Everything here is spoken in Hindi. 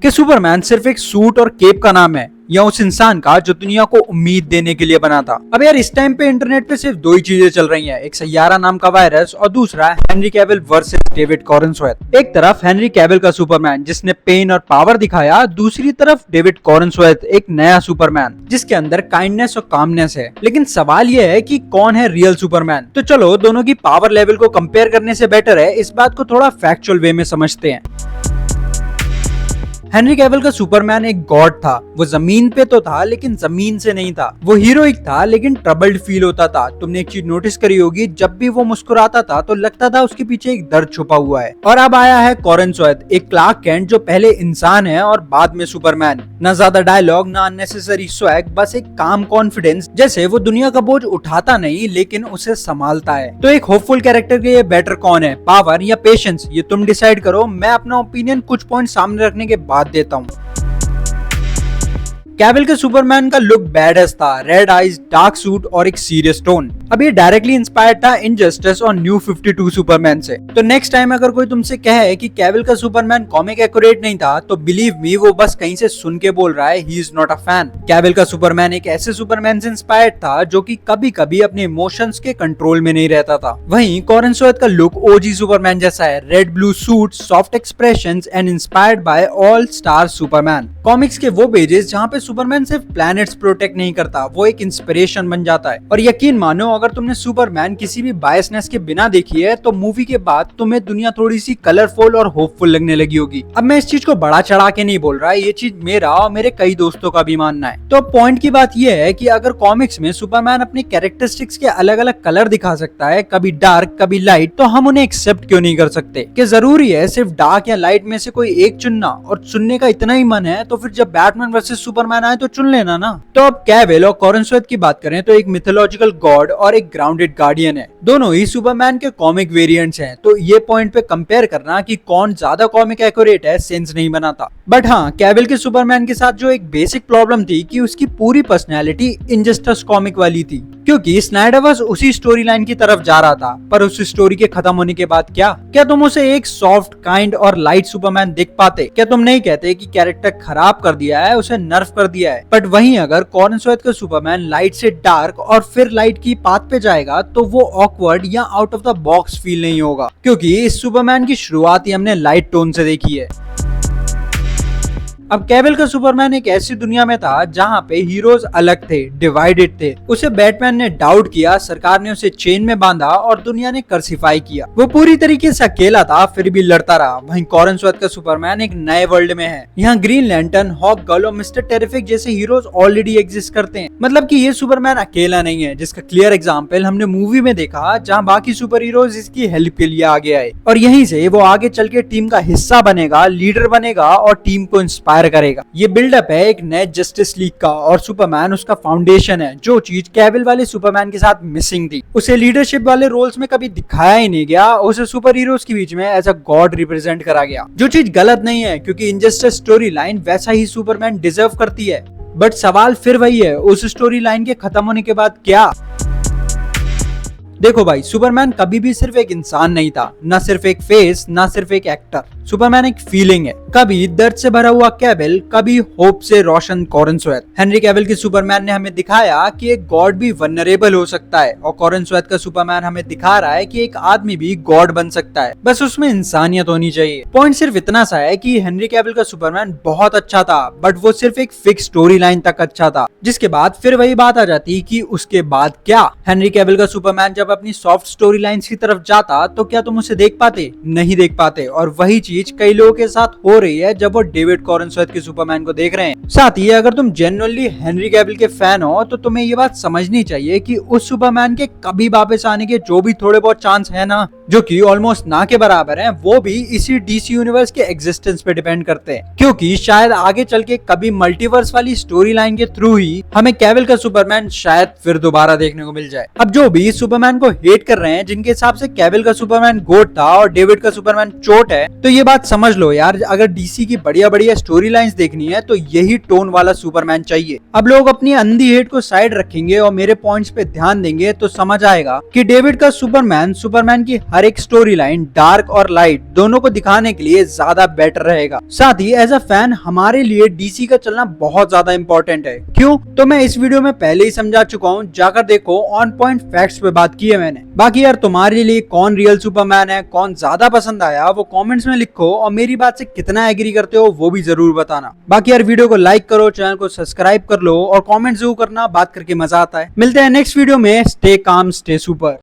कि सुपरमैन सिर्फ एक सूट और केप का नाम है या उस इंसान का जो दुनिया को उम्मीद देने के लिए बना था। अब यार इस टाइम पे इंटरनेट पे सिर्फ दो ही चीजें चल रही हैं, एक सैयारा नाम का वायरस और दूसरा हेनरी कैविल वर्सेस डेविड कॉरेंसवर्थ। एक तरफ हेनरी कैविल का सुपरमैन जिसने पेन और पावर दिखाया, दूसरी तरफ डेविड कॉरेंसवर्थ एक नया सुपरमैन जिसके अंदर काइंडनेस और कामनेस है। लेकिन सवाल यह है कि कौन है रियल सुपरमैन। तो चलो दोनों की पावर लेवल को कंपेयर करने से बेटर है इस बात को थोड़ा फैक्चुअल वे में समझते हैं। हेनरी कैविल का सुपरमैन एक गॉड था। वो जमीन पे तो था लेकिन जमीन से नहीं था। वो हीरोइक था लेकिन ट्रबल्ड फील होता था। तुमने एक चीज नोटिस करी होगी, जब भी वो मुस्कुराता था तो लगता था उसके पीछे एक दर्द छुपा हुआ है। और अब आया है कॉरेंसवर्थ, एक क्लार्क कैंट जो पहले इंसान है और बाद में सुपरमैन। ना ज्यादा डायलॉग, ना अननेसेसरी स्वैग, बस एक काम कॉन्फिडेंस, जैसे वो दुनिया का बोझ उठाता नहीं लेकिन उसे संभालता है। तो एक होपफुल कैरेक्टर के लिए बेटर कौन है, पावर या पेशेंस, ये तुम डिसाइड करो। मैं अपना ओपिनियन कुछ पॉइंट सामने रखने के बाद देता हूँ। कैविल के सुपरमैन का लुक बैडएस था, रेड आईज, डार्क सूट और एक सीरियस टोन। अब ये डायरेक्टली इंस्पायर्ड था इनजस्टिस और न्यू 52 सुपरमैन से। तो नेक्स्ट टाइम अगर कोई तुमसे कहे कि कैविल का सुपरमैन कॉमिक एक्यूरेट नहीं था तो बिलीव मी, वो बस कहीं से सुन के बोल रहा है, he is not a fan. Cavill का सुपरमैन एक ऐसे सुपरमैन से इंस्पायर्ड था जो कि कभी कभी अपने इमोशंस के कंट्रोल में नहीं रहता था। वहीं कॉरेंसवर्थ का लुक ओजी सुपरमैन जैसा है, red blue suit, soft expressions and inspired by all star Superman. Comics के वो पेजेस जहाँ पे सुपरमैन सिर्फ प्लैनेट्स प्रोटेक्ट नहीं करता, वो एक इंस्पिरेशन बन जाता है। और यकीन मानो अगर तुमने सुपरमैन किसी भी बायसनेस के बिना देखी है तो मूवी के बाद तुम्हें दुनिया थोड़ी सी कलरफुल और होपफुल लगने लगी होगी। अब मैं इस चीज को बड़ा चढ़ा के नहीं बोल रहा, ये चीज मेरा और मेरे कई दोस्तों का भी मानना है। तो पॉइंट की बात यह है कि अगर कॉमिक्स में सुपरमैन अपने कैरेक्टरिस्टिक्स के अलग अलग कलर दिखा सकता है, कभी डार्क कभी लाइट, तो हम उन्हें एक्सेप्ट क्यों नहीं कर सकते। कि जरूरी है सिर्फ डार्क या लाइट में से कोई एक चुनना, और चुनने का इतना ही मन है तो फिर जब बैटमैन वर्सेस सुपरमैन आए तो चुन लेना ना। तो अब कैविल और कॉरेंसवर्थ की बात करें तो एक मिथोलॉजिकल गॉड और एक ग्राउंडेड गार्डियन है। दोनों ही सुपरमैन के कॉमिक वेरिएंट्स हैं। तो ये पॉइंट पे कंपेयर करना कि कौन ज्यादा कॉमिक एक्यूरेट है सेंस नहीं बनाता। बट हाँ, कैविल के सुपरमैन के साथ जो एक बेसिक प्रॉब्लम थी कि उसकी पूरी पर्सनैलिटी इनजस्टिस कॉमिक वाली थी, क्योंकि स्नाइडरवर्स उसी स्टोरी लाइन की तरफ जा रहा था। पर उस स्टोरी के खत्म होने के बाद क्या तुम उसे एक सॉफ्ट, काइंड और लाइट सुपरमैन देख पाते? क्या तुम नहीं कहते कि कैरेक्टर खराब कर दिया है, उसे नर्फ कर दिया है? बट वहीं अगर कॉरेंसवर्थ का सुपरमैन लाइट से डार्क और फिर लाइट की पाथ पे जाएगा तो वो ऑकवर्ड या out of the box feel नहीं होगा, क्योंकि इस सुपरमैन की शुरुआत ही हमने लाइट टोन से देखी है। अब कैविल का सुपरमैन एक ऐसी दुनिया में था जहाँ पे हीरोज अलग थे, डिवाइडेड थे। उसे बैटमैन ने डाउट किया, सरकार ने उसे चेन में बांधा और दुनिया ने कर्सिफाई किया। वो पूरी तरीके से अकेला था फिर भी लड़ता रहा। वहीं कॉरेंसवर्थ का सुपरमैन एक नए वर्ल्ड में है। यहाँ ग्रीन लैंटर्न, हॉक गर्ल और मिस्टर टेरिफिक जैसे हीरोज ऑलरेडी एग्जिस्ट करते हैं। मतलब कि ये सुपरमैन अकेला नहीं है, जिसका क्लियर एग्जाम्पल हमने मूवी में देखा जहाँ बाकी सुपर हीरोज इसकी हेल्प के लिए आगे आए। और यहीं से वो आगे चल के टीम का हिस्सा बनेगा, लीडर बनेगा और टीम को इंस्पायर करेगा। ये बिल्डअप है एक नए जस्टिस लीग का और सुपरमैन उसका फाउंडेशन है, जो चीज कैविल वाले सुपरमैन के साथ मिसिंग थी। उसे लीडरशिप वाले रोल्स में कभी दिखाया ही नहीं गया, उसे सुपर हीरोज के बीच में एज अ गॉड रिप्रेजेंट करा गया, जो चीज गलत नहीं है क्योंकि इनजस्टिस स्टोरी लाइन वैसा ही सुपरमैन डिजर्व करती है। बट सवाल फिर वही है, उस स्टोरी लाइन के खत्म होने के बाद क्या? देखो भाई, सुपरमैन कभी भी सिर्फ एक इंसान नहीं था, ना सिर्फ एक फेस, ना सिर्फ एक एक्टर। सुपरमैन एक फीलिंग है, कभी दर्द से भरा हुआ कैविल, कभी होप से रोशन कॉरेंसवर्थ। हेनरी कैविल के सुपरमैन ने हमें दिखाया कि एक गॉड भी वल्नरेबल हो सकता है, और कॉरेंसवर्थ का सुपरमैन हमें दिखा रहा है कि एक आदमी भी गॉड बन सकता है, बस उसमें इंसानियत होनी चाहिए। पॉइंट सिर्फ इतना सा है कि हेनरी कैविल का सुपरमैन बहुत अच्छा था, बट वो सिर्फ एक फिक्स स्टोरी लाइन तक अच्छा था, जिसके बाद फिर वही बात आ जाती कि उसके बाद क्या। हेनरी कैविल का सुपरमैन जब अपनी सॉफ्ट स्टोरी लाइंस की तरफ जाता तो क्या तुम उसे देख पाते? नहीं देख पाते। और वही चीज कई लोगों के साथ हो रही है जब वो डेविड कॉरेंसवर्थ के सुपरमैन को देख रहे हैं। साथ ही अगर तुम जेन्युइनली हेनरी कैविल के फैन हो तो तुम्हें ये बात समझनी चाहिए कि उस सुपरमैन के कभी वापस आने के जो भी थोड़े बहुत चांस है ना, जो कि ऑलमोस्ट ना के बराबर हैं, वो भी इसी डीसी यूनिवर्स के एग्जिस्टेंस पे डिपेंड करते हैं, क्योंकि शायद आगे चल के कभी मल्टीवर्स वाली स्टोरी लाइन के थ्रू ही हमें कैविल का सुपरमैन शायद फिर दोबारा देखने को मिल जाए। अब जो भी इस सुपरमैन को हेट कर रहे हैं, जिनके हिसाब से कैविल का सुपरमैन गोट था और डेविड का सुपरमैन चोट है, तो ये बात समझ लो यार, अगर डीसी की बढ़िया बढ़िया स्टोरी लाइंस देखनी है तो यही टोन वाला सुपरमैन चाहिए। अब लोग अपनी अंधी हेट को साइड रखेंगे और मेरे पॉइंट्स पे ध्यान देंगे तो समझ आएगा कि डेविड का सुपरमैन की हर एक स्टोरी लाइन डार्क और लाइट दोनों को दिखाने के लिए ज्यादा बेटर रहेगा। साथ ही एज अ फैन हमारे लिए डीसी का चलना बहुत ज्यादा इंपॉर्टेंट है। क्यों? तो मैं इस वीडियो में पहले ही समझा चुका हूँ, जाकर देखो, ऑन पॉइंट फैक्ट्स पे बात की है मैंने। बाकी यार तुम्हारे लिए कौन रियल सुपरमैन है, कौन ज्यादा पसंद आया, वो कमेंट्स में लिखो और मेरी बात से कितना एग्री करते हो वो भी जरूर बताना। बाकी यार वीडियो को लाइक करो, चैनल को सब्सक्राइब कर लो और कमेंट जरूर करना, बात करके मजा आता है। मिलते हैं नेक्स्ट वीडियो में। Stay calm, stay super.